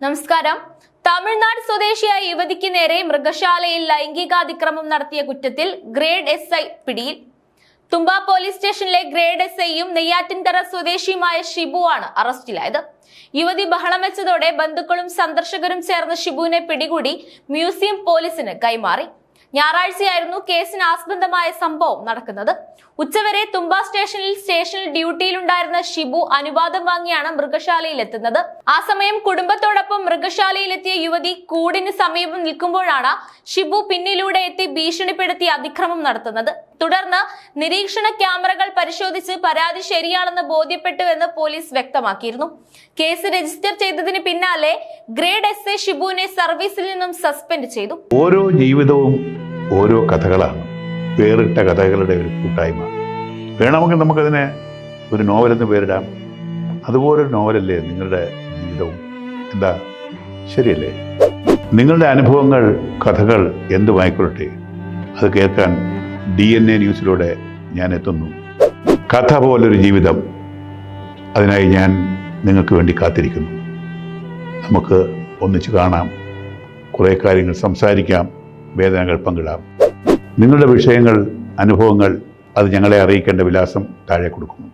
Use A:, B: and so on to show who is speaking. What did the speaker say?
A: നമസ്കാരം. തമിഴ്നാട് സ്വദേശിയായ യുവതിക്ക് നേരെ മൃഗശാലയിൽ ലൈംഗികാതിക്രമം നടത്തിയ കുറ്റത്തിൽ ഗ്രേഡ് SI പിടിയിൽ. തുമ്പ പോലീസ് സ്റ്റേഷനിലെ ഗ്രേഡ് SIയും നെയ്യാറ്റിൻകര സ്വദേശിയുമായ ഷിബുവാണ് അറസ്റ്റിലായത്. യുവതി ബഹളം വെച്ചതോടെ ബന്ധുക്കളും സന്ദർശകരും ചേർന്ന് ഷിബുവിനെ പിടികൂടി മ്യൂസിയം പോലീസിന് കൈമാറി. ഞായറാഴ്ചയായിരുന്നു കേസിന് ആസ്പദമായ സംഭവം നടക്കുന്നത്. ഉച്ചവരെ തുമ്പ സ്റ്റേഷനിൽ ഡ്യൂട്ടിയിലുണ്ടായിരുന്ന ഷിബു അനുവാദം വാങ്ങിയാണ് മൃഗശാലയിൽ എത്തുന്നത്. ആ സമയം കുടുംബത്തോടൊപ്പം മൃഗശാലയിലെത്തിയ യുവതി കൂടിന് സമീപം നിൽക്കുമ്പോഴാണ് ഷിബു പിന്നിലൂടെ എത്തി ഭീഷണിപ്പെടുത്തി അതിക്രമം നടത്തുന്നത്. തുടർന്ന് നിരീക്ഷണ ക്യാമറകൾ പരിശോധിച്ച് പരാതി ശരിയാണെന്ന് ബോധ്യപ്പെട്ടുവെന്ന് പോലീസ് വ്യക്തമാക്കിയിരുന്നു. കേസ് രജിസ്റ്റർ ചെയ്തതിന് പിന്നാലെ ഗ്രേഡ് SI ഷിബുവിനെ സർവീസിൽ നിന്നും സസ്പെൻഡ് ചെയ്തു.
B: ഓരോ ജീവിതവും ഓരോ കഥകളാണ്, വേറിട്ട കഥകളുടെ ഒരു കൂട്ടായ്മ. വേണമെങ്കിൽ നമുക്കതിനെ ഒരു നോവലെന്ന് പേരിടാം. അതുപോലൊരു നോവലല്ലേ നിങ്ങളുടെ ജീവിതവും? എന്താ, ശരിയല്ലേ? നിങ്ങളുടെ അനുഭവങ്ങൾ, കഥകൾ എന്തുമായിക്കൊള്ളട്ടെ, അത് കേൾക്കാൻ DNA ന്യൂസിലൂടെ ഞാൻ എത്തുന്നു. കഥ പോലൊരു ജീവിതം, അതിനായി ഞാൻ നിങ്ങൾക്ക് വേണ്ടി കാത്തിരിക്കുന്നു. നമുക്ക് ഒന്നിച്ച് കാണാം, കുറേ കാര്യങ്ങൾ സംസാരിക്കാം, വേദനകൾ പങ്കിടാം. നിങ്ങളുടെ വിഷയങ്ങൾ, അനുഭവങ്ങൾ അത് ഞങ്ങളെ അറിയിക്കേണ്ട വിലാസം താഴെ കൊടുക്കുന്നു.